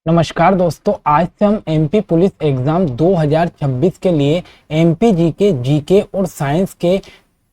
नमस्कार दोस्तों, आज से हम एमपी पुलिस एग्जाम 2026 के लिए एमपी जीके, जीके और साइंस के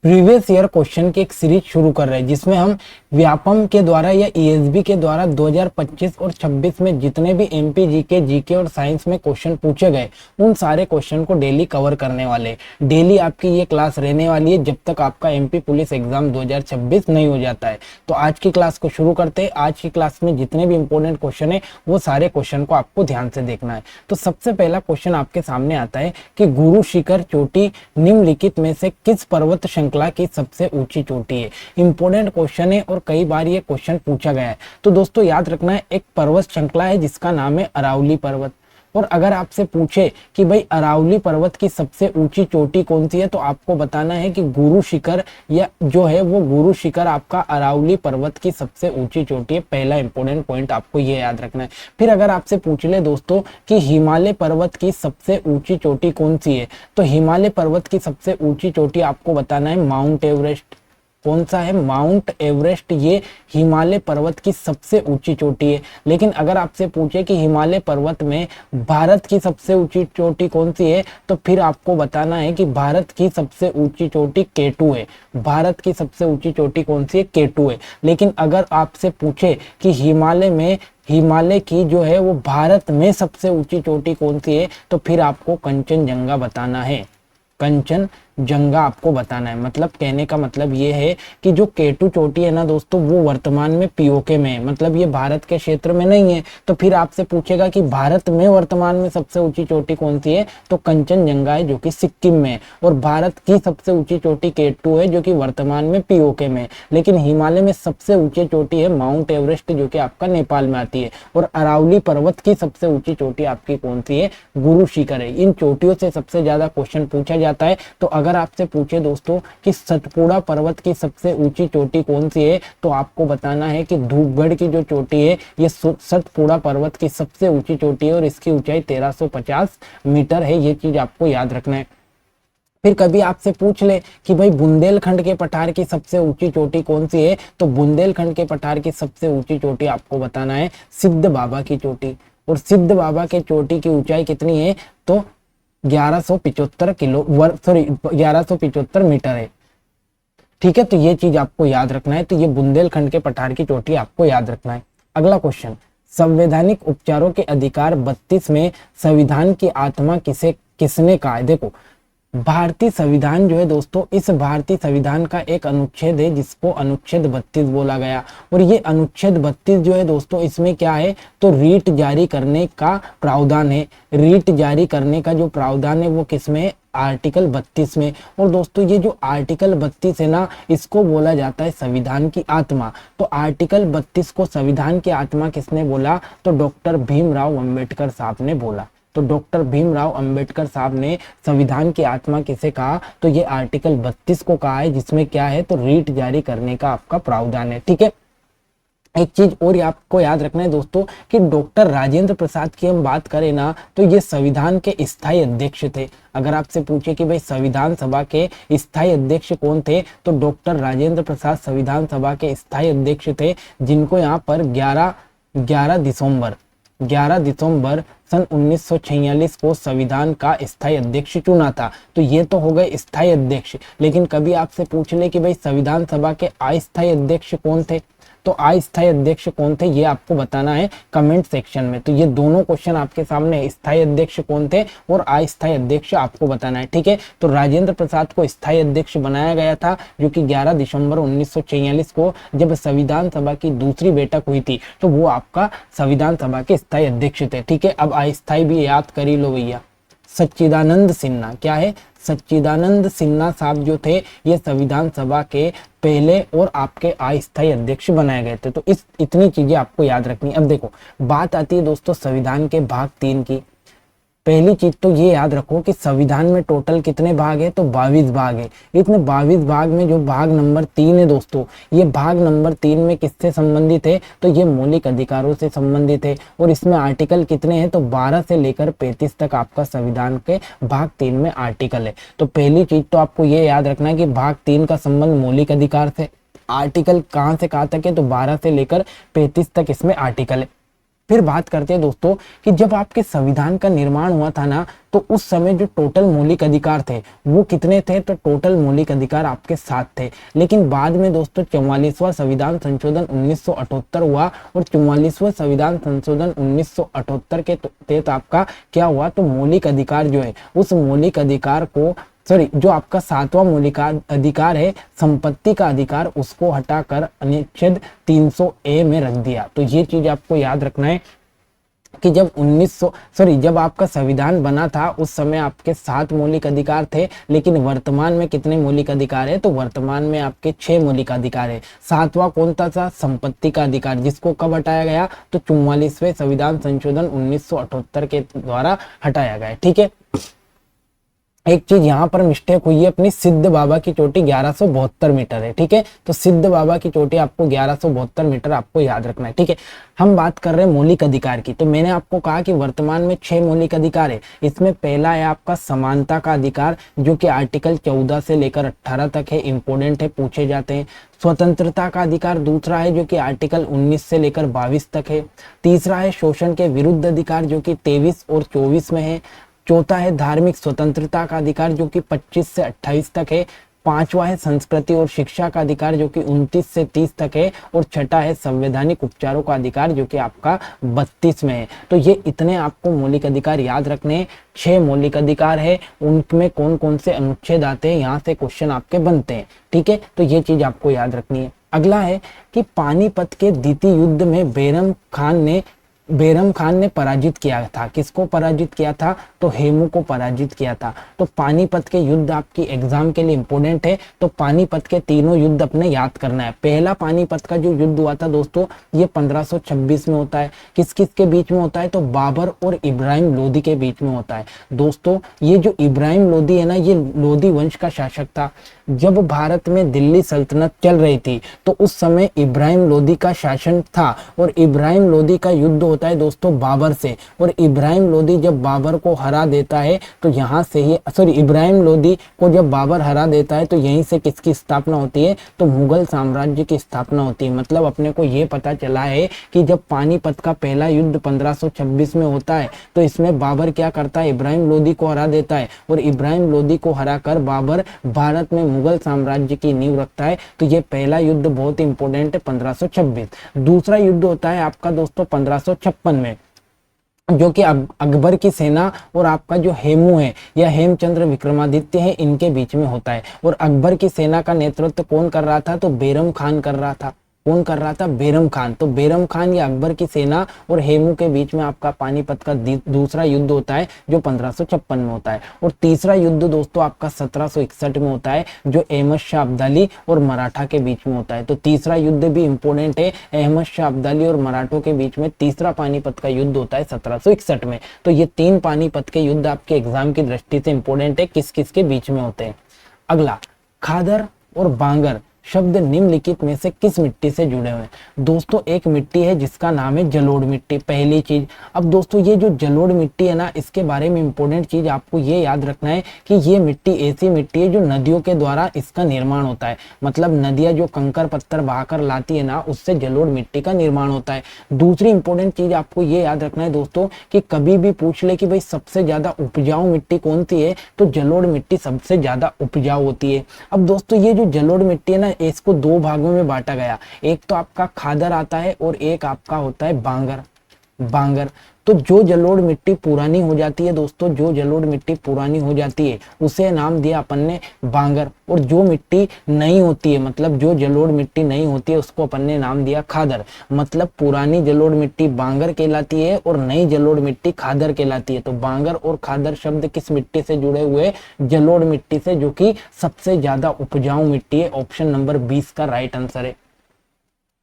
प्रीवियस ईयर क्वेश्चन की एक सीरीज शुरू कर रहे हैं, जिसमें हम व्यापम के द्वारा या ईएसबी के द्वारा 2025 और 26 में जितने भी एमपी जीके, जीके और साइंस में क्वेश्चन पूछे गए उन सारे क्वेश्चन को डेली कवर करने वाले। डेली आपकी ये क्लास रहने वाली है जब तक आपका एमपी पुलिस एग्जाम 2026 नहीं हो जाता है। तो आज की क्लास को शुरू करते हैं। आज की क्लास में जितने भी इंपॉर्टेंट क्वेश्चन है वो सारे क्वेश्चन को आपको ध्यान से देखना है। तो सबसे पहला क्वेश्चन आपके सामने आता है कि गुरु शिखर चोटी निम्नलिखित में से किस पर्वत श्रृंखला की सबसे ऊंची चोटी है। इंपॉर्टेंट क्वेश्चन है और कई बार ये क्वेश्चन पूछा गया है। तो दोस्तों याद रखना है, एक पर्वत श्रृंखला है जिसका नाम है अरावली पर्वत। और अगर आपसे पूछे कि भाई अरावली पर्वत की सबसे ऊंची चोटी कौन सी है, तो आपको बताना है कि गुरु शिखर या जो है वो गुरु शिखर आपका अरावली पर्वत की सबसे ऊंची चोटी है। पहला इंपॉर्टेंट पॉइंट आपको ये याद रखना है। फिर अगर आपसे पूछ ले दोस्तों कि हिमालय पर्वत की सबसे ऊंची चोटी कौन सी है, तो हिमालय पर्वत की सबसे ऊंची चोटी आपको बताना है माउंट एवरेस्ट। कौन सा है? Mount Everest. ये हिमालय पर्वत की सबसे ऊंची चोटी है। लेकिन अगर आपसे पूछे कि हिमालय पर्वत में भारत की सबसे ऊंची चोटी कौन सी है, तो फिर आपको बताना है कि भारत की सबसे ऊंची चोटी K2 है। भारत की सबसे ऊंची चोटी कौन सी है? K2 है। लेकिन अगर आपसे पूछे कि हिमालय की जो है वो भारत में सबसे ऊंची चोटी कौन सी है, तो फिर आपको कंचनजंगा बताना है। कंचनजंगा आपको बताना है। मतलब कहने का मतलब ये है कि जो K2 चोटी है ना दोस्तों, वो वर्तमान में पीओके में है। मतलब ये भारत के क्षेत्र में नहीं है। तो फिर आपसे पूछेगा कि भारत में वर्तमान में सबसे ऊंची चोटी कौन सी है, तो कंचनजंगा है जो कि सिक्किम में है। और भारत की सबसे ऊंची चोटी K2 है जो कि वर्तमान में पीओके में है। लेकिन हिमालय में सबसे ऊंची चोटी है माउंट एवरेस्ट जो कि आपका नेपाल में आती है। और अरावली पर्वत की सबसे ऊंची चोटी आपकी कौन सी है? गुरु शिखर है। इन चोटियों से सबसे ज्यादा क्वेश्चन पूछा जाता है। तो अगर आपसे पूछे दोस्तों कि सतपुड़ा पर्वत की सबसे ऊंची चोटी कौन सी है, तो आपको बताना है कि धूपगढ़ की जो चोटी है ये सतपुड़ा पर्वत की सबसे ऊंची चोटी है और इसकी ऊंचाई 1350 मीटर है। ये चीज आपको याद रखना है। फिर कभी आपसे पूछ ले कि भाई बुंदेलखंड के पठार की सबसे ऊंची चोटी कौन सी है, तो बुंदेलखंड के पठार की सबसे ऊंची चोटी आपको बताना है सिद्ध बाबा की चोटी। और सिद्ध बाबा के चोटी की ऊंचाई कितनी है, तो 1175 मीटर है। ठीक है, तो ये चीज आपको याद रखना है। तो ये बुंदेलखंड के पठार की चोटी आपको याद रखना है। अगला क्वेश्चन, संवैधानिक उपचारों के अधिकार 32 में संविधान की आत्मा किसने कहा है? देखो, भारतीय संविधान जो है दोस्तों, इस भारतीय संविधान का एक अनुच्छेद है जिसको अनुच्छेद 32 बोला गया। और ये अनुच्छेद 32 जो है दोस्तों, इसमें क्या है, तो रीट जारी करने का प्रावधान है। रीट जारी करने का जो प्रावधान है वो किसमें है? आर्टिकल 32 में। और दोस्तों ये जो आर्टिकल 32 है ना, इसको बोला जाता है संविधान की आत्मा। तो आर्टिकल 32 को संविधान की आत्मा किसने बोला, तो डॉक्टर भीमराव अंबेडकर साहब ने बोला। तो डॉक्टर भीमराव अंबेडकर साहब ने संविधान की आत्मा किसे कहा, तो ये आर्टिकल 32 को कहा है, जिसमें क्या है, तो रीट जारी करने का आपका प्रावधान है। ठीक है, एक चीज और आपको याद रखना है दोस्तों कि डॉक्टर राजेंद्र प्रसाद की हम बात करें ना, तो ये संविधान के स्थायी अध्यक्ष थे। अगर आपसे पूछे कि भाई संविधान सभा के स्थायी अध्यक्ष कौन थे, तो डॉक्टर राजेंद्र प्रसाद संविधान सभा के स्थायी अध्यक्ष थे, जिनको यहाँ पर 11 दिसंबर सन 1946 को संविधान का स्थायी अध्यक्ष चुना था। तो ये तो हो गए स्थायी अध्यक्ष। लेकिन कभी आपसे पूछ ले कि भाई संविधान सभा के अस्थायी अध्यक्ष कौन थे, तो अस्थायी अध्यक्ष कौन थे, ये आपको बताना है कमेंट सेक्शन में। तो ये दोनों क्वेश्चन आपके सामने, स्थायी अध्यक्ष कौन थे और अस्थायी अध्यक्ष आपको बताना है। ठीक है, तो राजेंद्र प्रसाद को स्थायी अध्यक्ष बनाया गया था, जो कि 11 दिसंबर 1946 को जब संविधान सभा की दूसरी बैठक हुई थी, तो वो आपका संविधान सभा के स्थायी अध्यक्ष थे। ठीक है, अब अस्थायी भी याद कर ही लो भैया। सच्चिदानंद सिन्हा, क्या है, सच्चिदानंद सिन्हा साहब जो थे, ये संविधान सभा के पहले और आपके अस्थायी अध्यक्ष बनाए गए थे। तो इतनी चीजें आपको याद रखनी। अब देखो, बात आती है दोस्तों संविधान के भाग 3 की। पहली चीज तो ये याद रखो कि संविधान में टोटल कितने भाग है, तो 22 भाग है। इतने 22 भाग में जो भाग नंबर 3 है दोस्तों, ये भाग नंबर 3 में किससे संबंधित है, तो ये मौलिक अधिकारों से संबंधित है। और इसमें आर्टिकल कितने हैं, तो 12 से लेकर 35 तक आपका संविधान के भाग 3 में आर्टिकल है। तो पहली चीज तो आपको ये याद रखना है कि भाग 3 का संबंध मौलिक अधिकार से। आर्टिकल कहाँ से कहाँ तक है, तो 12 से लेकर 35 तक इसमें आर्टिकल है। फिर बात करते हैं दोस्तों कि जब आपके संविधान का निर्माण हुआ था ना, तो उस समय जो टोटल मौलिक अधिकार थे वो कितने थे, तो टोटल मौलिक अधिकार आपके 7 थे। लेकिन बाद में दोस्तों 44वां संविधान संशोधन 1978 हुआ और 44वां संविधान संशोधन 1978 के तहत आपका क्या हुआ, तो मौलिक अधिकार जो है उस मौलिक अधिकार को जो आपका 7वां मौलिक अधिकार है संपत्ति का अधिकार, उसको हटाकर अनुच्छेद 300A में रख दिया। तो ये चीज आपको याद रखना है कि जब आपका संविधान बना था उस समय आपके 7 मौलिक अधिकार थे, लेकिन वर्तमान में कितने मौलिक अधिकार है, तो वर्तमान में आपके 6 मौलिक अधिकार है। 7वां कौन था, संपत्ति का अधिकार, जिसको कब हटाया गया, तो 44वें संविधान संशोधन 1978 के द्वारा हटाया गया। ठीक है, एक चीज यहाँ पर मिस्टेक हुई है, अपनी सिद्ध बाबा की चोटी 1172 मीटर है। ठीक है, तो सिद्ध बाबा की चोटी आपको 1172 मीटर आपको याद रखना है। ठीक है, हम बात कर रहे हैं मौलिक अधिकार की। तो मैंने आपको कहा कि वर्तमान में 6 मौलिक अधिकार है। इसमें पहला है आपका समानता का अधिकार, जो कि आर्टिकल 14 से लेकर 18 तक है, इंपोर्टेंट है, पूछे जाते हैं। स्वतंत्रता का अधिकार दूसरा है, जो कि आर्टिकल 19 से लेकर 22 तक है। तीसरा है शोषण के विरुद्ध अधिकार, जो कि 23 और 24 में है। चौथा है धार्मिक स्वतंत्रता का अधिकार, जो कि 25 से 28 तक है। पांचवा है संस्कृति और शिक्षा का अधिकार, जो कि 29 से 30 तक है। और छठा है संवैधानिक उपचारों का अधिकार, जो कि आपका 32 में है। तो ये इतने आपको मौलिक अधिकार याद रखने हैं। 6 मौलिक अधिकार है, उनमें कौन कौन से अनुच्छेद आते हैं, यहाँ से क्वेश्चन आपके बनते हैं। ठीक है, तो ये चीज आपको याद रखनी है। अगला है कि पानीपत के द्वितीय युद्ध में बैरम खान ने पराजित किया था। किसको पराजित किया था, तो हेमू को पराजित किया था। तो पानीपत के युद्ध आपकी एग्जाम के लिए इंपोर्टेंट है। तो पानीपत के तीनों युद्ध अपने याद करना है। पहला पानीपत का जो युद्ध हुआ था दोस्तों, ये 1526 में होता है। किस किस के बीच में होता है, तो बाबर और इब्राहिम लोदी के बीच में होता है। दोस्तों ये जो इब्राहिम लोदी है ना, ये लोदी वंश का शासक था। जब भारत में दिल्ली सल्तनत चल रही थी तो उस समय इब्राहिम लोदी का शासन था, और इब्राहिम लोदी का युद्ध होता है दोस्तों बाबर से। और इब्राहिम लोदी जब बाबर को हरा देता है तो यहाँ से ही इब्राहिम लोदी को जब बाबर हरा देता है तो यहीं से किसकी स्थापना होती है, तो मुगल साम्राज्य की स्थापना होती है। मतलब अपने को ये पता चला है कि जब पानीपत का पहला युद्ध 1526 में होता है तो इसमें बाबर क्या करता है, इब्राहिम लोदी को हरा देता है, और इब्राहिम लोदी को हराकर बाबर भारत में मुगल साम्राज्य की नींव रखता है। तो ये पहला युद्ध बहुत इंपॉर्टेंट है, 1526। दूसरा युद्ध होता है आपका दोस्तों 1556 में, जो कि अकबर की सेना और आपका जो हेमू है या हेमचंद्र विक्रमादित्य है, इनके बीच में होता है। और अकबर की सेना का नेतृत्व कौन कर रहा था, तो बैरम खान कर रहा था। कौन कर रहा था, बैरम खान। तो बैरम खान या अकबर की सेना और हेमू के बीच में आपका पानीपत का दूसरा युद्ध होता है, जो 1556 में होता है। और तीसरा युद्ध दोस्तों आपका 1761 में होता है, जो अहमद शाह अब्दाली और मराठा के बीच में होता है। तो तीसरा युद्ध भी इंपॉर्टेंट है, अहमद शाह अब्दाली और मराठों के बीच में तीसरा पानीपत का युद्ध होता है 1761 में। तो ये 3 पानीपत के युद्ध आपके एग्जाम की दृष्टि से इंपॉर्टेंट है, किस किस के बीच में होते हैं। अगला, खादर और बांगर शब्द निम्नलिखित में से किस मिट्टी से जुड़े हुए हैं। दोस्तों एक मिट्टी है जिसका नाम है जलोढ़ मिट्टी, पहली चीज। अब दोस्तों ये जो जलोढ़ मिट्टी है ना, इसके बारे में इंपॉर्टेंट चीज आपको ये याद रखना है कि ये मिट्टी ऐसी मिट्टी है जो नदियों के द्वारा इसका निर्माण होता है। मतलब नदियां जो कंकर पत्थर बहाकर लाती है ना, उससे जलोढ़ मिट्टी का निर्माण होता है। दूसरी इंपॉर्टेंट चीज आपको ये याद रखना है दोस्तों कि कभी भी पूछ ले कि भाई सबसे ज्यादा उपजाऊ मिट्टी कौन सी है, तो जलोढ़ मिट्टी सबसे ज्यादा उपजाऊ होती है। अब दोस्तों ये जो जलोढ़ मिट्टी है ना, इसको 2 भागों में बांटा गया। एक तो आपका खादर आता है और एक आपका होता है बांगर। तो जो जलोढ़ मिट्टी पुरानी हो जाती है दोस्तों, जो जलोढ़ मिट्टी पुरानी हो जाती है उसे नाम दिया अपन ने बांगर। और जो मिट्टी नई होती है, मतलब जो जलोढ़ मिट्टी नई होती है, उसको अपन ने नाम दिया खादर। मतलब पुरानी जलोढ़ मिट्टी बांगर कहलाती है और नई जलोढ़ मिट्टी खादर कहलाती है। तो बांगर और खादर शब्द किस मिट्टी से जुड़े हुए, जलोढ़ मिट्टी से, जो कि सबसे ज्यादा उपजाऊ मिट्टी है। ऑप्शन नंबर 20 का राइट आंसर है।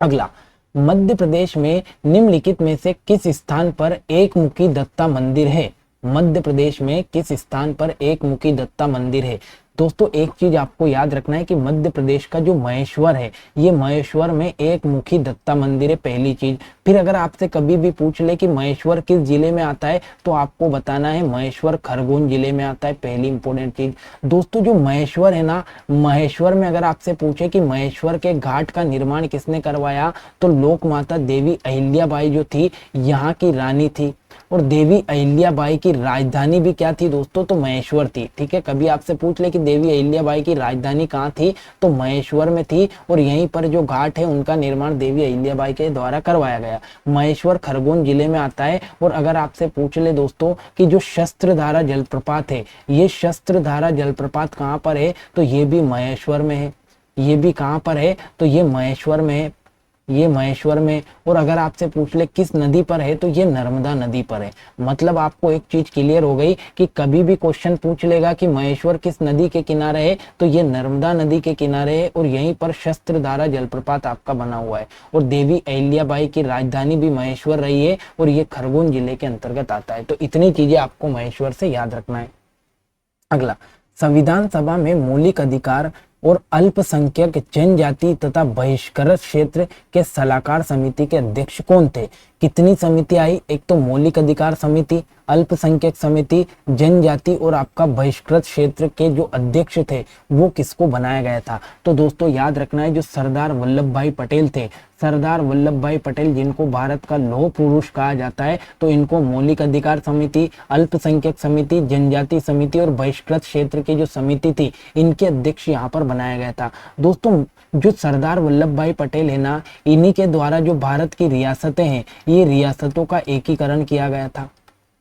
अगला, मध्य प्रदेश में निम्नलिखित में से किस स्थान पर एक मुखी दत्ता मंदिर है। मध्य प्रदेश में किस स्थान पर एक मुखी दत्ता मंदिर है। दोस्तों एक चीज आपको याद रखना है कि मध्य प्रदेश का जो महेश्वर है, ये महेश्वर में एक मुखी दत्ता मंदिर है, पहली चीज। फिर अगर आपसे कभी भी पूछ ले कि महेश्वर किस जिले में आता है, तो आपको बताना है महेश्वर खरगोन जिले में आता है, पहली इंपॉर्टेंट चीज। दोस्तों जो महेश्वर है ना, महेश्वर में अगर आपसे पूछे कि महेश्वर के घाट का निर्माण किसने करवाया, तो लोक माता देवी अहिल्याबाई जो थी यहाँ की रानी थी। और देवी अहिल्याबाई की राजधानी भी क्या थी दोस्तों, तो महेश्वर थी। ठीक है, कभी आपसे पूछ ले कि देवी अहिल्याबाई की राजधानी कहाँ थी, तो महेश्वर में थी। और यहीं पर जो घाट है उनका निर्माण देवी अहिल्याबाई के द्वारा करवाया गया। महेश्वर खरगोन जिले में आता है। और अगर आपसे पूछ ले दोस्तों कि जो शस्त्रधारा जलप्रपात है, ये शस्त्रधारा जलप्रपात कहाँ पर है, तो ये भी महेश्वर में है। ये भी कहाँ पर है, तो ये महेश्वर में है, ये महेश्वर में। और अगर आपसे पूछ ले किस नदी पर है, तो ये नर्मदा नदी पर है। मतलब आपको एक चीज क्लियर हो गई कि कभी भी क्वेश्चन पूछ लेगा कि महेश्वर किस नदी के किनारे है, तो ये नर्मदा नदी के किनारे है। और यहीं पर शस्त्रधारा जलप्रपात आपका बना हुआ है। और देवी अहिल्याबाई की राजधानी भी महेश्वर रही है, और ये खरगोन जिले के अंतर्गत आता है। तो इतनी चीजें आपको महेश्वर से याद रखना है। अगला, संविधान सभा में मौलिक अधिकार और अल्पसंख्यक जनजाति तथा बहिष्कृत क्षेत्र के सलाहकार समिति के अध्यक्ष कौन थे? कितनी समिति आई? एक तो मौलिक अधिकार समिति, अल्पसंख्यक समिति, जनजाति और आपका बहिष्कृत क्षेत्र के जो अध्यक्ष थे वो किसको बनाया गया था? तो दोस्तों याद रखना है, जो सरदार वल्लभ भाई पटेल थे, सरदार वल्लभ भाई पटेल जिनको भारत का लौह पुरुष कहा जाता है, तो इनको मौलिक अधिकार समिति, अल्पसंख्यक समिति, जनजाति समिति और बहिष्कृत क्षेत्र की जो समिति थी, इनके अध्यक्ष यहाँ पर बनाया गया था। दोस्तों जो सरदार वल्लभ भाई पटेल है ना, इन्हीं के द्वारा जो भारत की रियासतें हैं, ये रियासतों का एकीकरण किया गया था,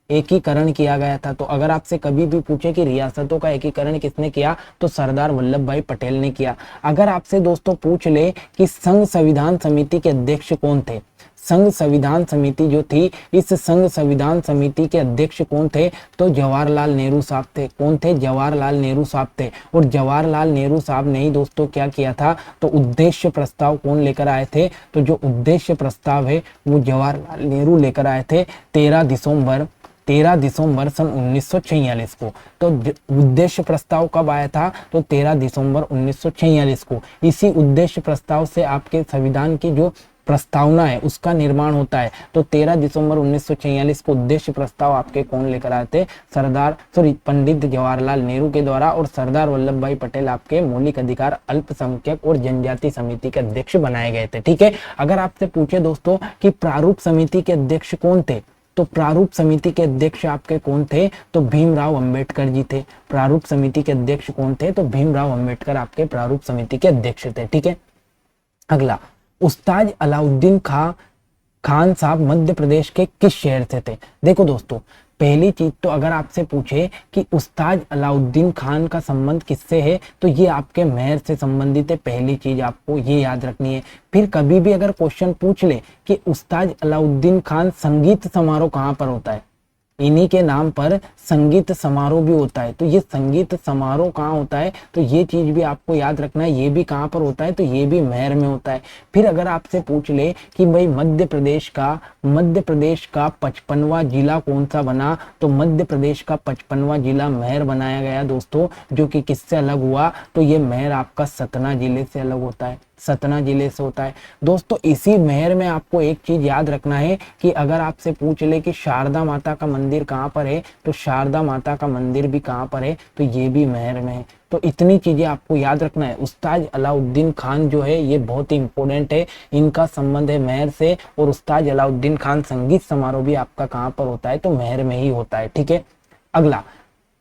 एकीकरण किया गया था। तो अगर आपसे कभी भी पूछे कि रियासतों का एकीकरण किसने किया, तो सरदार वल्लभ भाई पटेल ने किया। अगर आपसे दोस्तों पूछ ले कि संघ संविधान समिति के अध्यक्ष कौन थे, संघ संविधान समिति जो थी, इस संघ संविधान समिति के अध्यक्ष कौन थे, तो जवाहरलाल नेहरू साहब थे। कौन थे? जवाहरलाल नेहरू साहब थे। और जवाहरलाल नेहरू साहब ने ही दोस्तों क्या किया था, तो उद्देश्य प्रस्ताव कौन लेकर आए थे, तो जो उद्देश्य प्रस्ताव है वो जवाहरलाल नेहरू लेकर आए थे 13 दिसंबर सन 1946 को। तो उद्देश्य प्रस्ताव कब आया था, तो 13 दिसंबर 1946 को। इसी उद्देश्य प्रस्ताव से आपके संविधान की जो प्रस्तावना है उसका निर्माण होता है। तो 13 दिसंबर 1946 को उद्देश्य प्रस्ताव आपके कौन लेकर आए थे, पंडित जवाहरलाल नेहरू के द्वारा। और सरदार वल्लभ भाई पटेल आपके मौलिक अधिकार, अल्पसंख्यक और जनजाति समिति के अध्यक्ष बनाए गए थे। ठीक है, अगर आपसे पूछे दोस्तों कि प्रारूप समिति के अध्यक्ष कौन थे, तो प्रारूप समिति के अध्यक्ष आपके कौन थे, तो भीमराव अंबेडकर जी थे। प्रारूप समिति के अध्यक्ष कौन थे, तो भीमराव अंबेडकर आपके प्रारूप समिति के अध्यक्ष थे। ठीक है, अगला, उस्ताद अलाउद्दीन खान साहब मध्य प्रदेश के किस शहर से थे? देखो दोस्तों, पहली चीज तो अगर आपसे पूछे कि उस्ताद अलाउद्दीन खान का संबंध किससे है, तो ये आपके मेहर से संबंधित है। पहली चीज आपको ये याद रखनी है। फिर कभी भी अगर क्वेश्चन पूछ ले कि उस्ताद अलाउद्दीन खान संगीत समारोह कहाँ पर होता है, इन्हीं के नाम पर संगीत समारोह भी होता है। तो ये संगीत समारोह कहाँ होता है, तो ये चीज भी आपको याद रखना है। ये भी कहाँ पर होता है, तो ये भी मेहर में होता है। फिर अगर आपसे पूछ ले कि भाई मध्य प्रदेश का 55वां जिला कौन सा बना, तो मध्य प्रदेश का 55वां जिला मेहर बनाया गया दोस्तों, जो कि किससे अलग हुआ, तो ये मेहर आपका सतना जिले से अलग होता है, सतना जिले से होता है। दोस्तों इसी मेहर में आपको एक चीज याद रखना है कि अगर आपसे पूछ ले कि शारदा माता का मंदिर कहाँ पर है, तो शारदा माता का मंदिर भी कहाँ पर है, तो ये भी मेहर में है। तो इतनी चीजें आपको याद रखना है। उस्ताद अलाउद्दीन खान जो है ये बहुत ही इंपॉर्टेंट है, इनका संबंध है मेहर से। और उस्ताद अलाउद्दीन खान संगीत समारोह भी आपका कहाँ पर होता है, तो मेहर में ही होता है। ठीक है, अगला,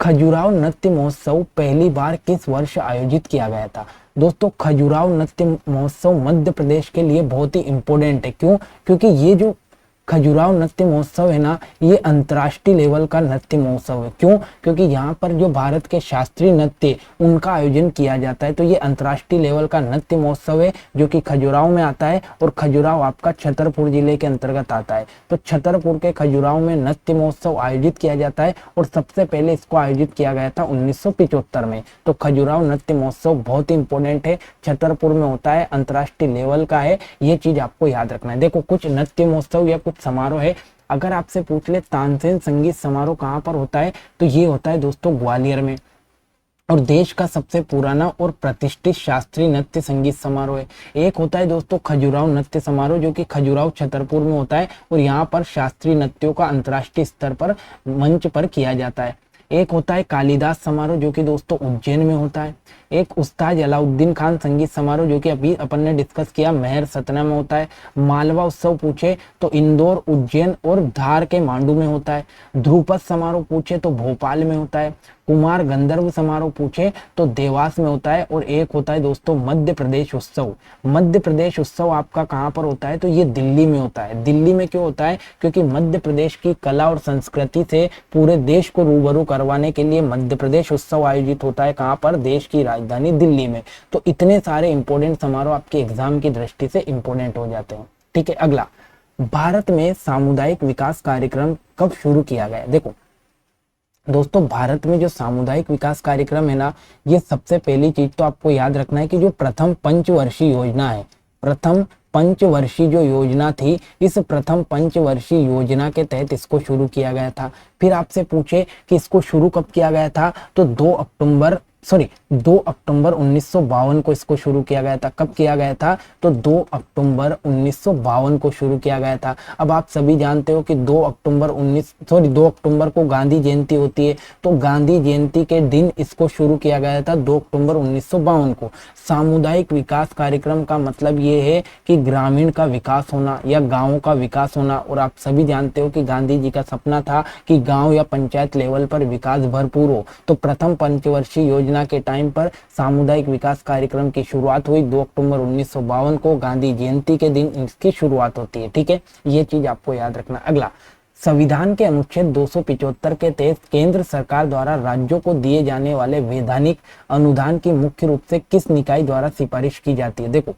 खजुराहो नृत्य महोत्सव पहली बार किस वर्ष आयोजित किया गया था? दोस्तों खजुराहो नृत्य महोत्सव मध्य प्रदेश के लिए बहुत ही इंपॉर्टेंट है। क्यों? क्योंकि ये जो खजुराहो नृत्य महोत्सव है ना, ये अंतर्राष्ट्रीय लेवल का नृत्य महोत्सव है। क्यों? क्योंकि यहाँ पर जो भारत के शास्त्रीय नृत्य उनका आयोजन किया जाता है। तो ये अंतर्राष्ट्रीय लेवल का नृत्य महोत्सव है जो कि खजुराहो में आता है। और खजुराहो आपका छतरपुर जिले के अंतर्गत आता है। तो छतरपुर के खजुराहो में नृत्य महोत्सव आयोजित किया जाता है। और सबसे पहले इसको आयोजित किया गया था 1975 में। तो खजुराहो नृत्य महोत्सव बहुत ही इंपॉर्टेंट है, छतरपुर में होता है, अंतर्राष्ट्रीय लेवल का है। ये चीज आपको याद रखना है। देखो कुछ नृत्य महोत्सव या कुछ समारोह है। अगर आपसे पूछ ले तानसेन संगीत समारोह कहाँ पर होता है, तो ये होता है दोस्तों ग्वालियर में। और देश का सबसे पुराना और प्रतिष्ठित शास्त्रीय नृत्य संगीत समारोह है। एक होता है दोस्तों खजुराहो नृत्य समारोह, जो कि खजुराहो छतरपुर में होता है और यहाँ पर शास्त्रीय नृत्यों का अंतर्राष्ट्रीय स्तर पर मंच पर किया जाता है। एक होता है कालिदास समारोह, जो कि दोस्तों उज्जैन में होता है। एक उस्ताद अलाउद्दीन खान संगीत समारोह, जो कि अभी अपन ने डिस्कस किया, महर सतना में होता है। मालवा उत्सव पूछे तो इंदौर, उज्जैन और धार के मांडू में होता है। ध्रुपद समारोह पूछे तो भोपाल में होता है। कुमार गंधर्व समारोह पूछे तो देवास में होता है। और एक होता है दोस्तों मध्य प्रदेश उत्सव। मध्य प्रदेश उत्सव आपका कहाँ पर होता है, तो ये दिल्ली में होता है। दिल्ली में क्यों होता है, क्योंकि मध्य प्रदेश की कला और संस्कृति से पूरे देश को रूबरू करवाने के लिए मध्य प्रदेश उत्सव आयोजित होता है। कहाँ पर, देश की राजधानी दिल्ली में। तो इतने सारे इंपॉर्टेंट समारोह आपके एग्जाम की दृष्टि से इंपॉर्टेंट हो जाते हैं। ठीक है, अगला, भारत में सामुदायिक विकास कार्यक्रम कब शुरू किया गया। देखो दोस्तों, भारत में जो सामुदायिक विकास कार्यक्रम है ना, ये सबसे पहली चीज तो आपको याद रखना है कि जो प्रथम पंचवर्षीय योजना है, प्रथम पंचवर्षीय जो योजना थी, इस प्रथम पंचवर्षीय योजना के तहत इसको शुरू किया गया था। फिर आपसे पूछे कि इसको शुरू कब किया गया था, तो 2 अक्टूबर 1952 को इसको शुरू किया गया था। कब किया गया था, तो 2 अक्टूबर 1952 को शुरू किया गया था। अब आप सभी जानते हो कि 2 अक्टूबर को गांधी जयंती होती है, तो गांधी जयंती के दिन इसको शुरू किया गया था 2 अक्टूबर 1952 को। सामुदायिक विकास कार्यक्रम का मतलब ये है कि ग्रामीण का विकास होना या गाँव का विकास होना। और आप सभी जानते हो कि गांधी जी का सपना था कि गाँव या पंचायत लेवल पर विकास भरपूर हो। तो प्रथम पंचवर्षीय योजना के टाइम पर सामुदायिक विकास कार्यक्रम की शुरुआत हुई 2 अक्टूबर 1952 को। गांधी जयंती के दिन इसकी शुरुआत होती है। ठीक है, ये चीज आपको याद रखना। अगला, संविधान के अनुच्छेद 275 के तहत केंद्र सरकार द्वारा राज्यों को दिए जाने वाले वैधानिक अनुदान की मुख्य रूप से किस निकाय द्वारा सिफारिश की जाती है। देखो,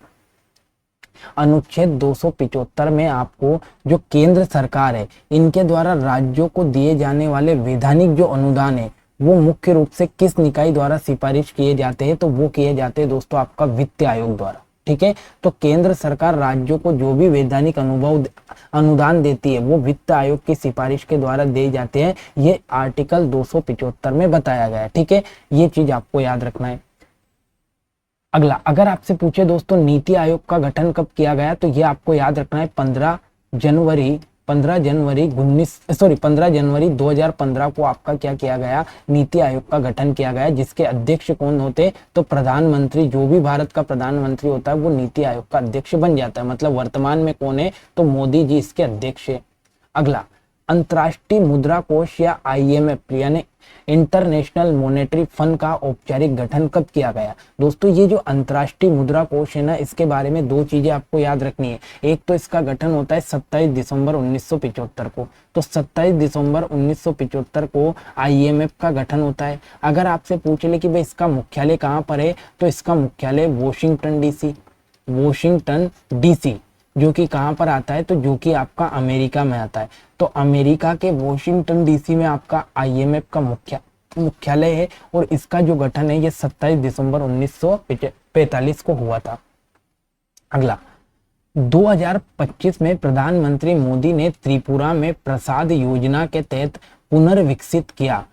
अनुच्छेद 275 में आपको जो केंद्र सरकार है, इनके द्वारा राज्यों को दिए जाने वाले वैधानिक जो अनुदान है, वो मुख्य रूप से किस निकाय द्वारा सिफारिश किए जाते हैं, तो वो किए जाते हैं दोस्तों आपका वित्त आयोग द्वारा। ठीक है, तो केंद्र सरकार राज्यों को जो भी वैधानिक अनुदान देती है, वो वित्त आयोग की सिफारिश के द्वारा दिए जाते हैं। ये आर्टिकल 275 में बताया गया है। ठीक है, ये चीज आपको याद रखना है। अगला, अगर आपसे पूछे दोस्तों नीति आयोग का गठन कब किया गया, तो ये आपको याद रखना है 15 जनवरी 2015 को आपका क्या किया गया, नीति आयोग का गठन किया गया, जिसके अध्यक्ष कौन होते, तो प्रधानमंत्री। जो भी भारत का प्रधानमंत्री होता है वो नीति आयोग का अध्यक्ष बन जाता है। मतलब वर्तमान में कौन है, तो मोदी जी इसके अध्यक्ष है। अगला, अंतर्राष्ट्रीय मुद्रा कोष या IMF यानी इंटरनेशनल मॉनेटरी फंड का औपचारिक गठन कब किया गया। दोस्तों, ये जो अंतर्राष्ट्रीय मुद्रा कोष है ना, इसके बारे में दो चीजें आपको याद रखनी है। एक तो इसका गठन होता है 27 दिसंबर 1975 को। तो 27 दिसंबर 1975 को IMF का गठन होता है। अगर आपसे पूछ ले कि भाई इसका मुख्यालय कहाँ पर है, तो इसका मुख्यालय वॉशिंगटन DC, जो कि कहाँ पर आता है, तो जो कि आपका अमेरिका में आता है। तो अमेरिका के वॉशिंगटन DC में आपका IMF का मुख्यालय है। और इसका जो गठन है ये 27 दिसंबर 1945 को हुआ था। अगला, 2025 में प्रधानमंत्री मोदी ने त्रिपुरा में प्रसाद योजना के तहत पुनर्विकसित किया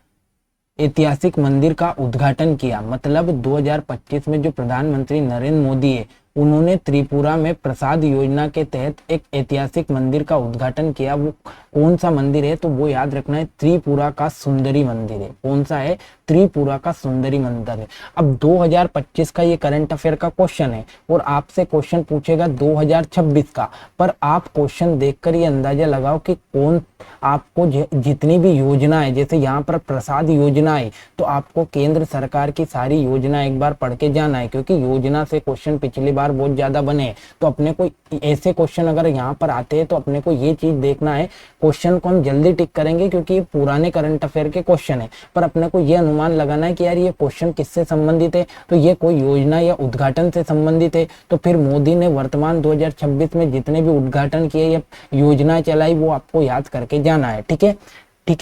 ऐतिहासिक मंदिर का उद्घाटन किया। मतलब 2025 में जो प्रधानमंत्री नरेंद्र मोदी है, उन्होंने त्रिपुरा में प्रसाद योजना के तहत एक ऐतिहासिक मंदिर का उद्घाटन किया। वो कौन सा मंदिर है, तो वो याद रखना है त्रिपुरा का सुंदरी मंदिर है। कौन सा है, त्रिपुरा का सुंदरी मंदिर है। अब 2025 का ये करंट अफेयर का क्वेश्चन है और आपसे क्वेश्चन पूछेगा 2026 का। पर आप क्वेश्चन देखकर ये अंदाजा लगाओ कि कौन आपको जितनी भी योजना है, जैसे यहाँ पर प्रसाद योजना है, तो आपको केंद्र सरकार की सारी योजना एक बार पढ़ के जाना है, क्योंकि योजना से क्वेश्चन पिछली बार बहुत ज्यादा बने। तो अपने को ऐसे क्वेश्चन अगर यहाँ पर आते हैं तो अपने को ये चीज देखना है, क्वेश्चन को हम जल्दी टिक करेंगे क्योंकि ये पुराने करंट अफेयर के क्वेश्चन है। पर अपने को ये अनुमान लगाना है कि यार ये क्वेश्चन किससे संबंधित है, तो ये कोई योजना या उद्घाटन से संबंधित है। तो फिर मोदी ने वर्तमान 2026 में जितने भी उद्घाटन किए या योजना चलाई, वो आपको याद करके जाना है। ठीक है,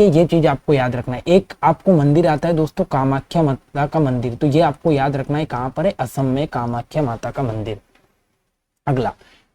ये चीज आपको याद रखना है। एक आपको मंदिर आता है दोस्तों, कामाख्या माता का मंदिर, तो ये आपको याद रखना है कहाँ पर है, असम में कामाख्या माता का मंदिर। अगला,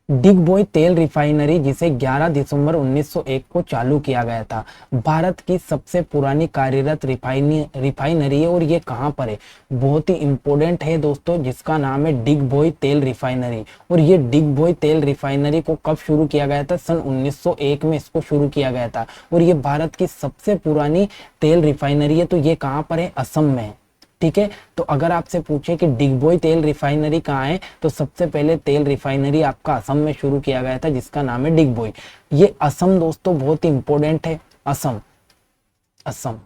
डिगबोई तेल रिफाइनरी, जिसे 11 दिसंबर 1901 को चालू किया गया था, भारत की सबसे पुरानी कार्यरत रिफाइनरी है और ये कहाँ पर है, बहुत ही इंपॉर्टेंट है दोस्तों, जिसका नाम है डिगबोई तेल रिफाइनरी। और ये डिगबोई तेल रिफाइनरी को कब शुरू किया गया था, सन 1901 में इसको शुरू किया गया था और ये भारत की सबसे पुरानी तेल रिफाइनरी है। तो ये कहाँ पर है, असम में है। ठीक है, तो अगर आपसे पूछे कि डिगबोई तेल रिफाइनरी कहाँ है, तो सबसे पहले तेल रिफाइनरी आपका असम में शुरू किया गया था, जिसका नाम है डिगबोई। ये असम दोस्तों बहुत ही इंपॉर्टेंट है। असम, असम,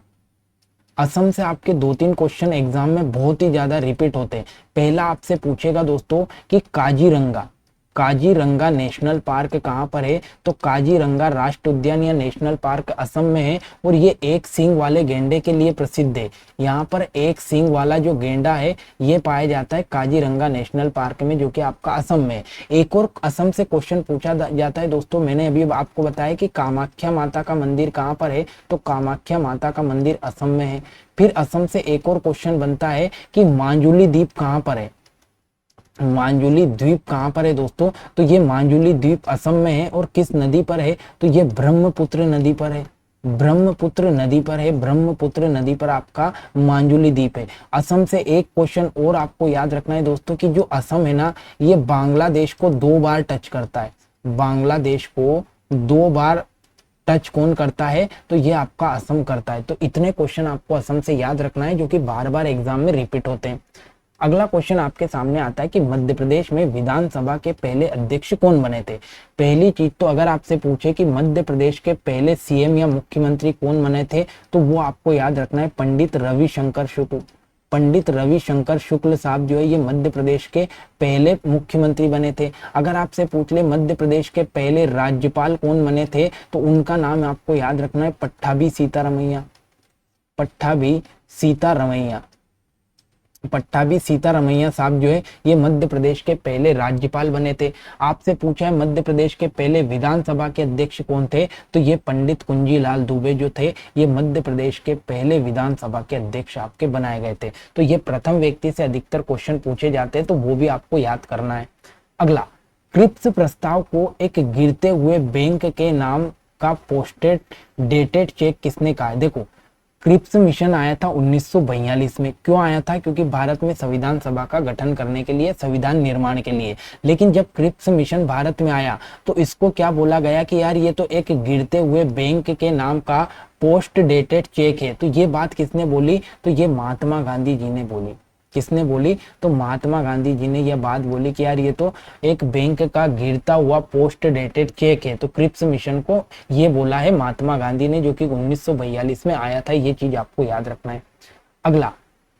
असम से आपके 2-3 क्वेश्चन एग्जाम में बहुत ही ज्यादा रिपीट होते हैं। पहला आपसे पूछेगा दोस्तों कि काजीरंगा, काजीरंगा नेशनल पार्क कहाँ पर है, तो काजीरंगा राष्ट्रीय उद्यान या नेशनल पार्क असम में है और ये एक सींग वाले गेंडे के लिए प्रसिद्ध है। यहाँ पर एक सींग वाला जो गेंडा है ये पाया जाता है काजीरंगा नेशनल पार्क में, जो कि आपका असम में है। एक और असम से क्वेश्चन पूछा जाता है दोस्तों, मैंने अभी आपको बताया कि कामाख्या माता का मंदिर कहाँ पर है, तो कामाख्या माता का मंदिर असम में है। फिर असम से एक और क्वेश्चन बनता है कि मांजुली द्वीप कहाँ पर है, मांजुली द्वीप कहाँ पर है दोस्तों, तो ये मांजुली द्वीप असम में है और किस नदी पर है, तो ये ब्रह्मपुत्र नदी पर है, ब्रह्मपुत्र नदी पर है, ब्रह्मपुत्र नदी पर आपका मांजुली द्वीप है। असम से एक क्वेश्चन और आपको याद रखना है दोस्तों कि जो असम है ना, ये बांग्लादेश को 2 बार टच करता है, बांग्लादेश को 2 बार टच कौन करता है, तो ये आपका असम करता है। तो इतने क्वेश्चन आपको असम से याद रखना है, जो कि बार बार एग्जाम में रिपीट होते हैं। अगला क्वेश्चन आपके सामने आता है कि मध्य प्रदेश में विधानसभा के पहले अध्यक्ष कौन बने थे। पहली चीज तो अगर आपसे पूछे कि मध्य प्रदेश के पहले सीएम या मुख्यमंत्री कौन बने थे, तो वो आपको याद रखना है पंडित रविशंकर शुक्ल। पंडित रविशंकर शुक्ल साहब जो है ये मध्य प्रदेश के पहले मुख्यमंत्री बने थे। अगर आपसे पूछ ले मध्य प्रदेश के पहले राज्यपाल कौन बने थे, तो उनका नाम आपको याद रखना है पट्टाभी सीतारमैया, पट्टाभी सीतारमैया। पट्टाभी सीतारमैया साहब जो है ये मध्य प्रदेश के पहले राज्यपाल बने थे। आपसे पूछा है मध्य प्रदेश के पहले विधानसभा के अध्यक्ष कौन थे, तो ये पंडित कुंजीलाल दुबे जो थे ये मध्य प्रदेश के पहले विधानसभा के अध्यक्ष आपके बनाए गए थे। तो ये प्रथम व्यक्ति से अधिकतर क्वेश्चन पूछे जाते हैं, तो वो भी आपको याद करना है। अगला, क्रिप्स प्रस्ताव को एक गिरते हुए बैंक के नाम का पोस्टेड डेटेड चेक किसने कहा है। देखो, क्रिप्स मिशन आया था 1942 में। क्यों आया था, क्योंकि भारत में संविधान सभा का गठन करने के लिए, संविधान निर्माण के लिए। लेकिन जब क्रिप्स मिशन भारत में आया तो इसको क्या बोला गया कि यार ये तो एक गिरते हुए बैंक के नाम का पोस्ट डेटेड चेक है। तो ये बात किसने बोली, तो ये महात्मा गांधी जी ने बोली। किसने बोली, तो महात्मा गांधी जी ने यह बात बोली कि यार ये तो एक बैंक का गिरता हुआ पोस्ट डेटेड चेक है। तो क्रिप्स मिशन को ये बोला है महात्मा गांधी ने, जो कि 1942 में आया था। ये चीज आपको याद रखना है। अगला,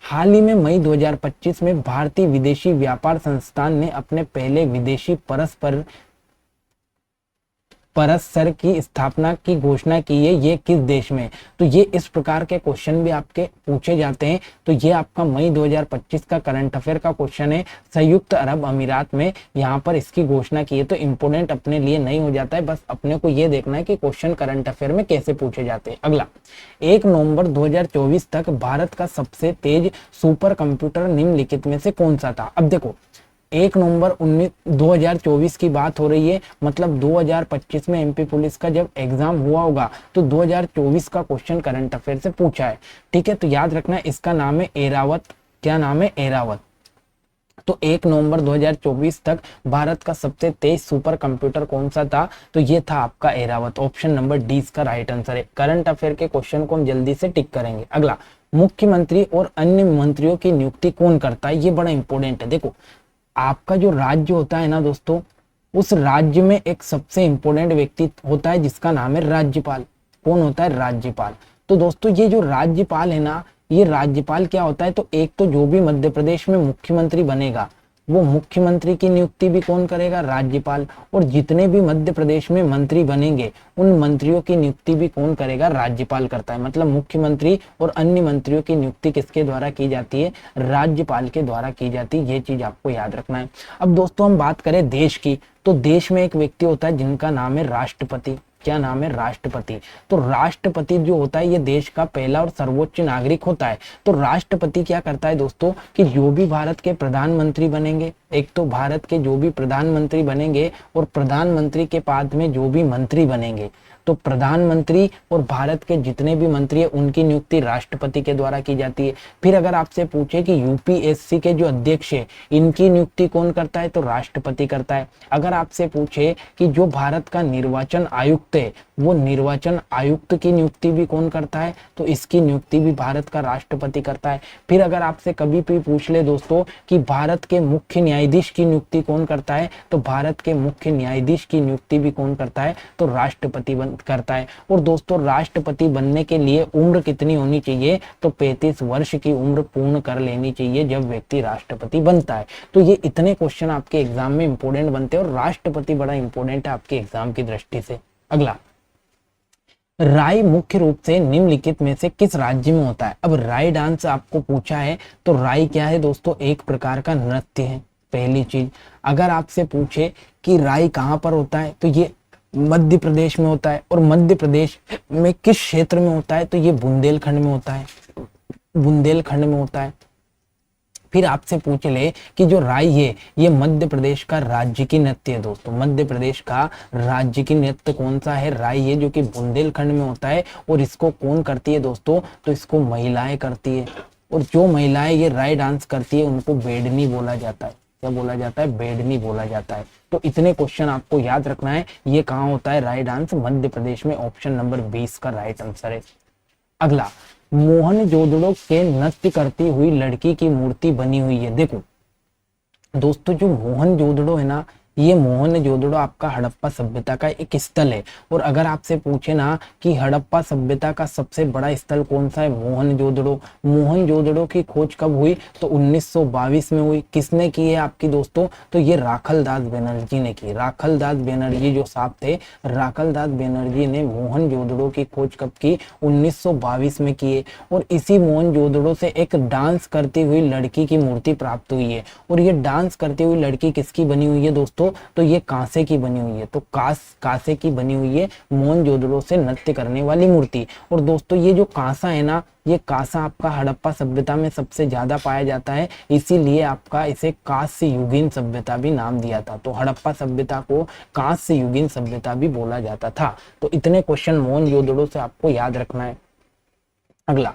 हाल ही में मई 2025 में भारतीय विदेशी व्यापार संस्थान ने अपने पहले विदेशी परस्पर की स्थापना की घोषणा की है। ये किस देश में, तो ये इस प्रकार के क्वेश्चन भी आपके पूछे जाते हैं। तो ये आपका मई 2025 का करंट अफेयर का क्वेश्चन है। संयुक्त अरब अमीरात में यहाँ पर इसकी घोषणा की है। तो इंपोर्टेंट अपने लिए नहीं हो जाता है, बस अपने को ये देखना है कि क्वेश्चन करंट अफेयर में कैसे पूछे जाते हैं। अगला, 1 नवंबर 2024 तक भारत का सबसे तेज सुपर कंप्यूटर निम्नलिखित में से कौन सा था। अब देखो, 1 नवंबर 2024 की बात हो रही है, मतलब 2025 में एमपी पुलिस का जब एग्जाम हुआ होगा तो 2024 का क्वेश्चन करंट अफेयर से पूछा है। ठीक है, तो याद रखना इसका नाम है एरावत। क्या नाम है, एरावत। तो 1 नवंबर 2024 तक भारत का सबसे तेज सुपर कंप्यूटर कौन सा था, तो ये था आपका एरावत। ऑप्शन नंबर डी इसका राइट आंसर है। करंट अफेयर के क्वेश्चन को हम जल्दी से टिक करेंगे। अगला, मुख्यमंत्री और अन्य मंत्रियों की नियुक्ति कौन करता है, ये बड़ा इंपॉर्टेंट है। देखो, आपका जो राज्य होता है ना दोस्तों, उस राज्य में एक सबसे इंपॉर्टेंट व्यक्ति होता है जिसका नाम है राज्यपाल। कौन होता है, राज्यपाल। तो दोस्तों ये जो राज्यपाल है ना, ये राज्यपाल क्या होता है, तो एक तो जो भी मध्य प्रदेश में मुख्यमंत्री बनेगा वो मुख्यमंत्री की नियुक्ति भी कौन करेगा, राज्यपाल। और जितने भी मध्य प्रदेश में मंत्री बनेंगे उन मंत्रियों की नियुक्ति भी कौन करेगा, राज्यपाल करता है। मतलब मुख्यमंत्री और अन्य मंत्रियों की नियुक्ति किसके द्वारा की जाती है, राज्यपाल के द्वारा की जाती है। ये चीज आपको याद रखना है। अब दोस्तों हम बात करें देश की, तो देश में एक व्यक्ति होता है जिनका नाम है राष्ट्रपति। क्या नाम है, राष्ट्रपति। तो राष्ट्रपति जो होता है ये देश का पहला और सर्वोच्च नागरिक होता है। तो राष्ट्रपति क्या करता है दोस्तों कि जो भी भारत के प्रधानमंत्री बनेंगे, एक तो भारत के जो भी प्रधानमंत्री बनेंगे और प्रधानमंत्री के पद में जो भी मंत्री बनेंगे, तो प्रधानमंत्री और भारत के जितने भी मंत्री है उनकी नियुक्ति राष्ट्रपति के द्वारा की जाती है। फिर अगर आपसे पूछे कि यूपीएससी के जो अध्यक्ष है इनकी नियुक्ति कौन करता है, तो राष्ट्रपति करता है। अगर आपसे पूछे कि जो भारत का निर्वाचन आयुक्त है वो निर्वाचन आयुक्त की नियुक्ति भी कौन करता है, तो इसकी नियुक्ति भी भारत का राष्ट्रपति करता है। फिर अगर आपसे कभी भी पूछ ले दोस्तों कि भारत के मुख्य न्यायाधीश की नियुक्ति कौन करता है, तो भारत के मुख्य न्यायाधीश की नियुक्ति भी कौन करता है, तो राष्ट्रपति करता है। और दोस्तों राष्ट्रपति बनने के लिए उम्र कितनी होनी चाहिए, तो 35 वर्ष की उम्र पूर्ण कर लेनी चाहिए जब व्यक्ति राष्ट्रपति बनता है। तो ये इतने क्वेश्चन आपके एग्जाम में इंपॉर्टेंट बनते हैं और राष्ट्रपति बड़ा इंपॉर्टेंट है आपके एग्जाम की दृष्टि से। अगला, राई मुख्य रूप से निम्नलिखित में से किस राज्य में होता है। अब राई डांस आपको पूछा है, तो राई क्या है दोस्तों, एक प्रकार का नृत्य है। पहली चीज, अगर आपसे पूछे कि राई कहाँ पर होता है, तो ये मध्य प्रदेश में होता है। और मध्य प्रदेश में किस क्षेत्र में होता है, तो ये बुंदेलखंड में होता है, बुंदेलखंड में होता है। फिर आपसे पूछ ले कि जो राई है ये मध्य प्रदेश का राज्य की नृत्य है दोस्तों, मध्य प्रदेश का राज्य की नृत्य कौन सा है, राई है, जो कि बुंदेलखंड में होता है। और इसको कौन करती है दोस्तों, तो इसको महिलाएं करती है। और जो महिलाएं ये राई डांस करती है उनको बेडनी बोला जाता है। क्या बोला जाता है, बेडनी बोला जाता है। तो इतने क्वेश्चन आपको याद रखना है। ये कहाँ होता है राई डांस, मध्य प्रदेश में। ऑप्शन नंबर 20 का राइट आंसर है। अगला, मोहनजोदड़ो के नृत्य करती हुई लड़की की मूर्ति बनी हुई है। देखो दोस्तों जो मोहनजोदड़ो है ना, ये मोहनजोदड़ो आपका हड़प्पा सभ्यता का एक स्थल है। और अगर आपसे पूछे ना कि हड़प्पा सभ्यता का सबसे बड़ा स्थल कौन सा है, मोहनजोदड़ो। मोहनजोदड़ो की खोज कब हुई, तो 1922 में हुई। किसने की है आपकी दोस्तों, तो ये राखलदास बनर्जी ने की। राखलदास बनर्जी जो साहब थे, राखलदास बनर्जी ने मोहनजोदड़ो की खोज कब की, 1922 में की है। और इसी मोहनजोदड़ो से एक डांस करती हुई लड़की की मूर्ति प्राप्त हुई है। और ये डांस करती हुई लड़की किसकी बनी हुई है दोस्तों, तो ये कांसे की बनी हुई है। तो कांसे की बनी हुई है मोहनजोदड़ो से नृत्य करने वाली मूर्ति। और दोस्तों ये जो कांसा है ना, ये कांसा आपका हड़प्पा सभ्यता में सबसे ज्यादा पाया जाता है, इसीलिए आपका इसे कांस्य युगीन सभ्यता भी नाम दिया था। तो हड़प्पा सभ्यता को कांस्य युगीन सभ्यता भी बोला जाता था। तो इतने क्वेश्चन मोहनजोदड़ो से आपको याद रखना है। अगला,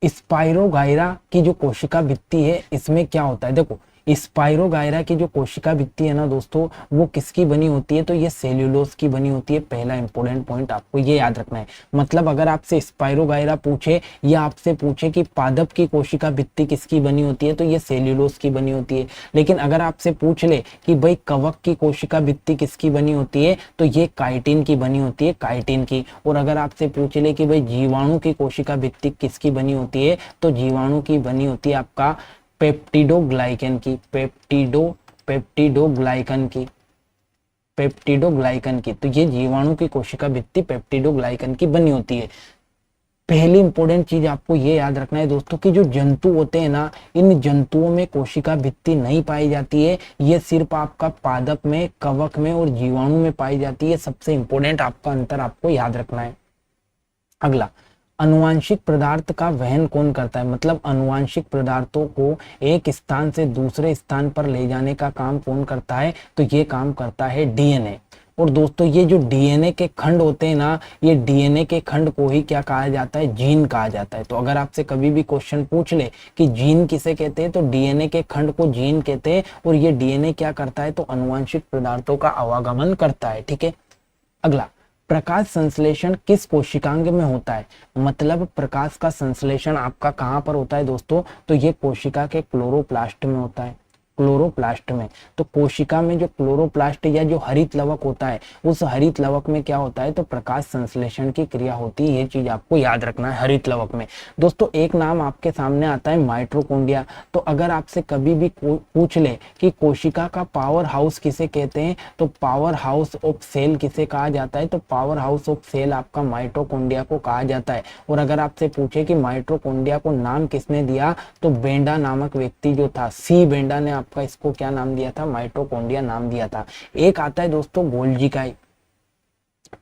स्पाइरोगाइरा की जो कोशिका भित्ति है इसमें क्या होता है। देखो स्पाइरोगाइरा की जो कोशिका भित्ति है ना दोस्तों, वो किसकी बनी होती है, तो ये सेल्यूलोज की बनी होती है। पहला इंपॉर्टेंट पॉइंट आपको ये याद रखना है। मतलब अगर आपसे स्पाइरोगाइरा पूछे या आपसे पूछे कि पादप की कोशिका भित्ति किसकी बनी होती है, तो ये सेल्यूलोज की बनी होती है। लेकिन अगर आपसे पूछ ले कि भाई कवक की कोशिका भित्ति किसकी बनी होती है, तो ये काइटिन की बनी होती है, काइटिन की। और अगर आपसे पूछ ले कि भाई जीवाणु की कोशिका भित्ति किसकी बनी होती है, तो जीवाणु की बनी होती है आपका पेप्टिडोग्लाइकन की, पेप्टिडोग्लाइकन की, पेप्टिडोग्लाइकन की। तो ये जीवाणु की कोशिका भित्ति पेप्टिडोग्लाइकन की बनी होती है। पहली इंपॉर्टेंट चीज आपको ये याद रखना है दोस्तों कि जो जंतु होते हैं ना, इन जंतुओं में कोशिका भित्ति नहीं पाई जाती है। ये सिर्फ आपका पादप में, कवक में और जीवाणु में पाई जाती है। सबसे इंपॉर्टेंट आपका अंतर आपको याद रखना है। अगला, अनुवांशिक पदार्थ का वहन कौन करता है। मतलब अनुवांशिक पदार्थों को एक स्थान से दूसरे स्थान पर ले जाने का काम कौन करता है, तो ये काम करता है डीएनए। और दोस्तों ये जो डीएनए के खंड होते हैं ना, ये डीएनए के खंड को ही क्या कहा जाता है, जीन कहा जाता है। तो अगर आपसे कभी भी क्वेश्चन पूछ ले कि जीन किसे कहते हैं, तो डीएनए के खंड को जीन कहते हैं। और ये डीएनए क्या करता है, तो अनुवांशिक पदार्थों का आवागमन करता है। ठीक है। अगला, प्रकाश संश्लेषण किस कोशिकांग में होता है। मतलब प्रकाश का संश्लेषण आपका कहाँ पर होता है दोस्तों, तो ये कोशिका के क्लोरोप्लास्ट में होता है, क्लोरोप्लास्ट में। तो कोशिका में जो क्लोरोप्लास्ट या जो हरित लवक होता है, उस हरित लवक में क्या होता है, तो प्रकाश संश्लेषण की क्रिया होती है। ये चीज आपको याद रखना है हरित लवक में। दोस्तों एक नाम आपके सामने आता है माइटोकॉन्ड्रिया। तो अगर आपसे कभी भी पूछ ले कि कोशिका का पावर हाउस किसे कहते हैं, तो पावर हाउस ऑफ सेल किसे कहा जाता है, तो पावर हाउस ऑफ सेल आपका माइटोकॉन्ड्रिया को कहा जाता है। और अगर आपसे पूछे कि माइटोकॉन्ड्रिया को नाम किसने दिया, तो बेंडा नामक व्यक्ति जो था, सी बेंडा ने आपका इसको क्या नाम दिया था, माइटोकॉन्ड्रिया नाम दिया था। एक आता है दोस्तों गोल्जी काई।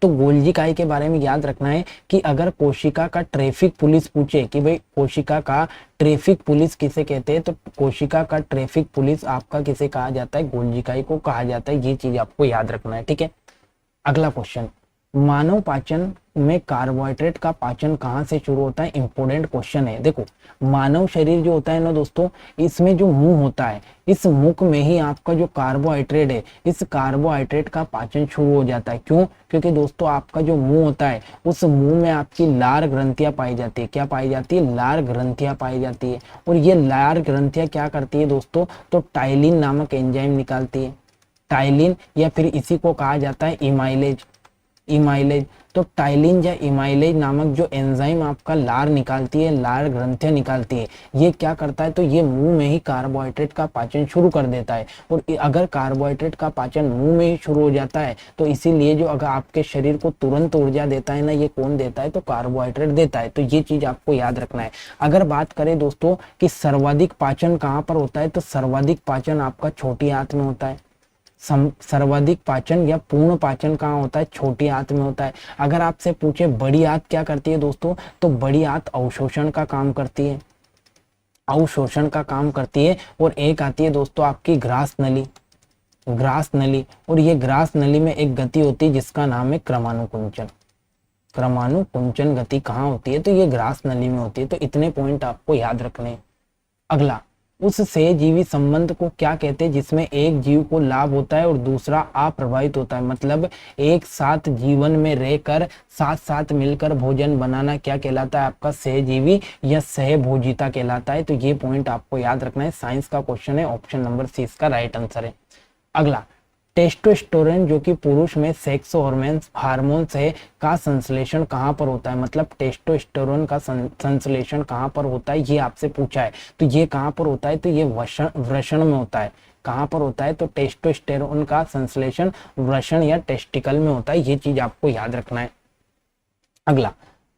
तो गोल्जी काई के बारे में याद रखना है कि अगर कोशिका का ट्रैफिक पुलिस पूछे कि भाई कोशिका का ट्रैफिक पुलिस किसे कहते हैं, तो कोशिका का ट्रैफिक पुलिस आपका किसे कहा जाता है, गोल्जी काई को कहा जाता है। ये चीज आपको याद रखना है, ठीक है। अगला क्वेश्चन, मानव पाचन में कार्बोहाइड्रेट का पाचन कहाँ से शुरू होता है, इंपॉर्टेंट क्वेश्चन है। देखो मानव शरीर जो होता है ना दोस्तों, इसमें जो मुंह होता है, इस मुख में ही आपका जो कार्बोहाइड्रेट है, इस कार्बोहाइड्रेट का पाचन शुरू हो जाता है। क्यों? क्योंकि दोस्तों आपका जो मुंह होता है, उस मुंह में आपकी लार ग्रंथियां पाई जाती है। क्या पाई जाती है? लार ग्रंथियां पाई जाती है। और ये लार ग्रंथियां क्या करती है दोस्तों, तो टाइलिन नामक एंजाइम निकालती है। टाइलिन या फिर इसी को कहा जाता है इमाइलेज। इमाइलेज, तो टाइलिन या इमाइलेज नामक जो एंजाइम आपका लार निकालती है, लार ग्रंथियां निकालती है, ये क्या करता है, तो ये मुंह में ही कार्बोहाइड्रेट का पाचन शुरू कर देता है। और अगर कार्बोहाइड्रेट का पाचन मुंह में ही शुरू हो जाता है, तो इसीलिए जो अगर आपके शरीर को तुरंत ऊर्जा देता है ना, ये कौन देता है, तो कार्बोहाइड्रेट देता है। तो ये चीज आपको याद रखना है। अगर बात करें दोस्तों कि सर्वाधिक पाचन कहाँ पर होता है, तो सर्वाधिक पाचन आपका छोटी आंत में होता है। सर्वाधिक पाचन या पूर्ण पाचन कहाँ होता है, छोटी आंत में होता है। अगर आपसे पूछे बड़ी आंत क्या करती है दोस्तों, तो बड़ी आंत अवशोषण का काम करती है, अवशोषण का काम करती है। और एक आती है दोस्तों आपकी ग्रास नली, ग्रास नली। और ये ग्रास नली में एक गति होती है जिसका नाम है क्रमानुकुंचन। क्रमानुकुंचन गति कहाँ होती है, तो ये ग्रास नली में होती है। तो इतने पॉइंट आपको याद रखने हैं। अगला, उस सहजीवी संबंध को क्या कहते हैं जिसमें एक जीव को लाभ होता है और दूसरा अप्रभावित होता है। मतलब एक साथ जीवन में रहकर साथ साथ मिलकर भोजन बनाना क्या कहलाता है, आपका सहजीवी या सहभोजिता कहलाता है। तो ये पॉइंट आपको याद रखना है। साइंस का क्वेश्चन है, ऑप्शन नंबर सी इसका राइट आंसर है। अगला, टेस्टोस्टेरोन जो कि पुरुष में सेक्स हार्मोन्स है का संश्लेषण कहाँ पर होता है। मतलब टेस्टोस्टेरोन का संश्लेषण कहाँ पर होता है, ये आपसे पूछा है। तो ये कहाँ पर होता है, तो ये वृषण में होता है। कहाँ पर होता है, तो टेस्टोस्टेरोन का संश्लेषण वृषण या टेस्टिकल में होता है। ये चीज आपको याद रखना है। अगला,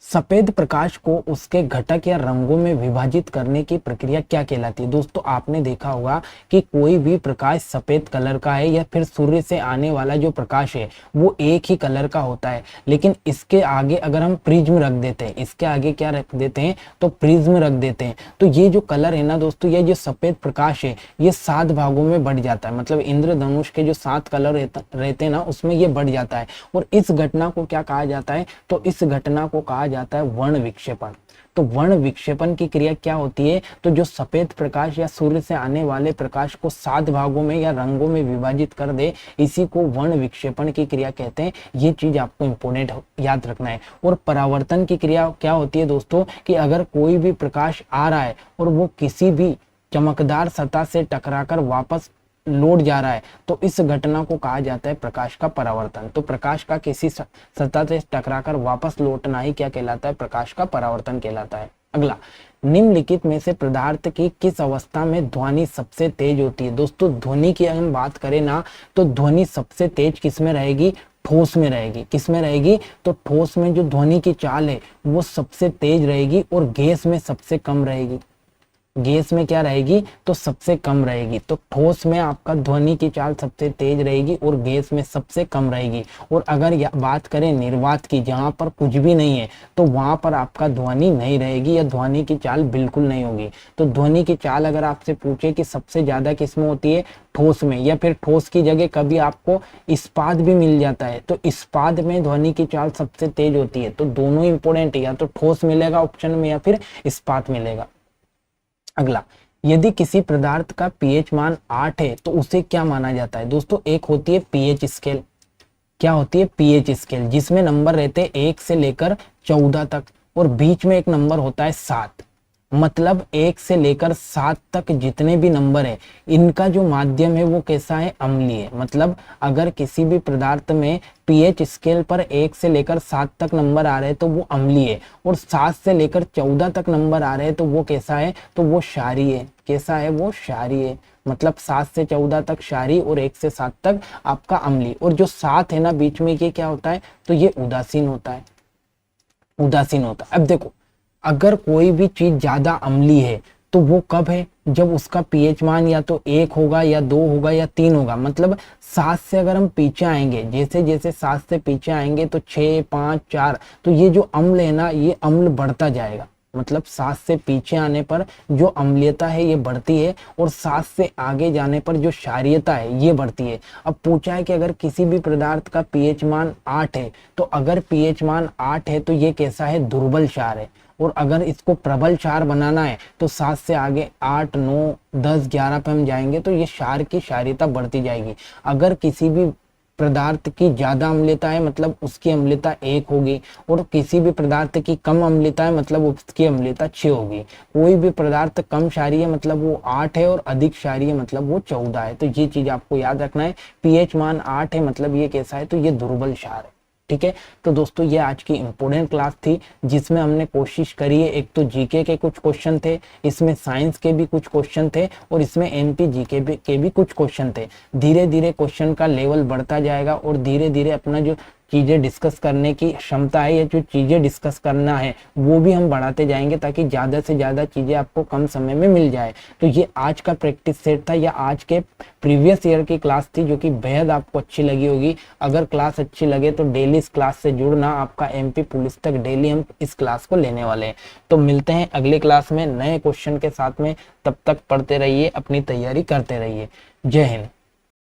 सफेद प्रकाश को उसके घटक या रंगों में विभाजित करने की प्रक्रिया क्या कहलाती है। दोस्तों आपने देखा होगा कि कोई भी प्रकाश सफेद कलर का है या फिर सूर्य से आने वाला जो प्रकाश है वो एक ही कलर का होता है। लेकिन इसके आगे अगर हम प्रिज्म रख देते हैं, इसके आगे क्या रख देते हैं, तो प्रिज्म रख देते हैं, तो ये जो कलर है ना दोस्तों, ये जो सफेद प्रकाश है ये 7 भागों में बढ़ जाता है। मतलब इंद्रधनुष के जो 7 कलर रहते हैं ना, उसमें ये बढ़ जाता है। और इस घटना को क्या कहा जाता है, तो इस घटना को कहा जाता है वर्ण विक्षेपण। तो वर्ण विक्षेपण की क्रिया क्या होती है, तो जो सफेद प्रकाश या सूर्य से आने वाले प्रकाश को 7 भागों में या रंगों में विभाजित कर दे, इसी को वर्ण विक्षेपण की क्रिया कहते हैं। ये चीज आपको इंपोर्टेंट याद रखना है। और परावर्तन की क्रिया क्या होती है दोस्तों, कि अगर कोई भी प्रकाश आ रहा है और वो किसी भी चमकदार सतह से टकराकर वापस लौट जा रहा है, तो इस घटना को कहा जाता है प्रकाश का परावर्तन। तो प्रकाश का किसी सतह से टकराकर वापस लौटना ही क्या कहलाता है, प्रकाश का परावर्तन कहलाता है। अगला, निम्नलिखित में से पदार्थ की किस अवस्था में ध्वनि सबसे तेज होती है। दोस्तों ध्वनि की हम बात करें ना, तो ध्वनि सबसे तेज किस में रहेगी, ठोस में रहेगी। किस में रहेगी, तो ठोस में जो ध्वनि की चाल है वो सबसे तेज रहेगी और गैस में सबसे कम रहेगी। गैस में क्या रहेगी, तो सबसे कम रहेगी। तो ठोस में आपका ध्वनि की चाल सबसे तेज रहेगी और गैस में सबसे कम रहेगी। और अगर बात करें निर्वात की, जहां पर कुछ भी नहीं है, तो वहां पर आपका ध्वनि नहीं रहेगी या ध्वनि की चाल बिल्कुल नहीं होगी। तो ध्वनि की चाल अगर आपसे पूछे कि सबसे ज्यादा किसमें होती है, ठोस में, या फिर ठोस की जगह कभी आपको इस्पात भी मिल जाता है, तो इस्पात में ध्वनि की चाल सबसे तेज होती है। तो दोनों इंपोर्टेंट है, या तो ठोस मिलेगा ऑप्शन में या फिर इस्पात मिलेगा। अगला, यदि किसी पदार्थ का पीएच मान 8 है तो उसे क्या माना जाता है। दोस्तों एक होती है पीएच स्केल। क्या होती है, पीएच स्केल, जिसमें नंबर रहते हैं 1 से लेकर 14 तक और बीच में एक नंबर होता है 7। मतलब 1 से लेकर 7 तक जितने भी नंबर है, इनका जो माध्यम है वो कैसा है, अम्लीय है। मतलब अगर किसी भी पदार्थ में पीएच स्केल पर 1 से लेकर 7 तक नंबर आ रहे हैं तो वो अम्लीय है, और 7 से लेकर 14 तक नंबर आ रहे हैं तो वो कैसा है, तो वो क्षारीय है। कैसा है, वो क्षारीय है। मतलब 7 से 14 तक क्षारीय और 1 से 7 तक आपका अम्लीय। और जो 7 है ना बीच में, ये क्या होता है, तो ये उदासीन होता है। उदासीन होता है। अब देखो, अगर कोई भी चीज ज्यादा अम्लीय है तो वो कब है, जब उसका पीएच मान या तो 1 होगा या 2 होगा या 3 होगा। मतलब 7 से अगर हम पीछे आएंगे, जैसे जैसे 7 से पीछे आएंगे तो 6, 5, 4, तो ये जो अम्ल है ना, ये अम्ल बढ़ता जाएगा। मतलब 7 से पीछे आने पर जो अम्लीयता है ये बढ़ती है, और 7 से आगे जाने पर जो क्षारीयता है ये बढ़ती है। अब पूछा है कि अगर किसी भी पदार्थ का पीएच मान 8 है, तो अगर पीएच मान 8 है तो ये कैसा है, दुर्बल क्षार है। और अगर इसको प्रबल क्षार बनाना है तो 7 से आगे 8, 9, 10, 11 पे हम जाएंगे तो ये क्षार की क्षारीयता बढ़ती जाएगी। अगर किसी भी पदार्थ की ज्यादा अम्लता है मतलब उसकी अम्लता 1 होगी, और किसी भी पदार्थ की कम अम्लता है मतलब उसकी अम्लता 6 होगी। कोई भी पदार्थ कम क्षारीय है मतलब वो 8 है, और अधिक क्षारीय मतलब वो 14 है। तो ये चीज आपको याद रखना है, पीएच मान 8 है मतलब ये कैसा है, तो ये दुर्बल क्षार है। ठीक है, तो दोस्तों ये आज की इंपॉर्टेंट क्लास थी, जिसमें हमने कोशिश करी है, एक तो जीके के कुछ क्वेश्चन थे, इसमें साइंस के भी कुछ क्वेश्चन थे, और इसमें एमपी जीके के भी कुछ क्वेश्चन थे। धीरे धीरे क्वेश्चन का लेवल बढ़ता जाएगा, और धीरे धीरे अपना जो चीजें डिस्कस करने की क्षमता है या जो चीजें डिस्कस करना है वो भी हम बढ़ाते जाएंगे, ताकि ज्यादा से ज्यादा चीजें आपको कम समय में मिल जाए। तो ये आज का प्रैक्टिस सेट था, या आज के प्रीवियस ईयर की क्लास थी, जो कि बेहद आपको अच्छी लगी होगी। अगर क्लास अच्छी लगे तो डेली इस क्लास से जुड़ना, आपका एमपी पुलिस तक डेली हम इस क्लास को लेने वाले हैं। तो मिलते हैं अगले क्लास में नए क्वेश्चन के साथ में, तब तक पढ़ते रहिए, अपनी तैयारी करते रहिए। जय हिंद।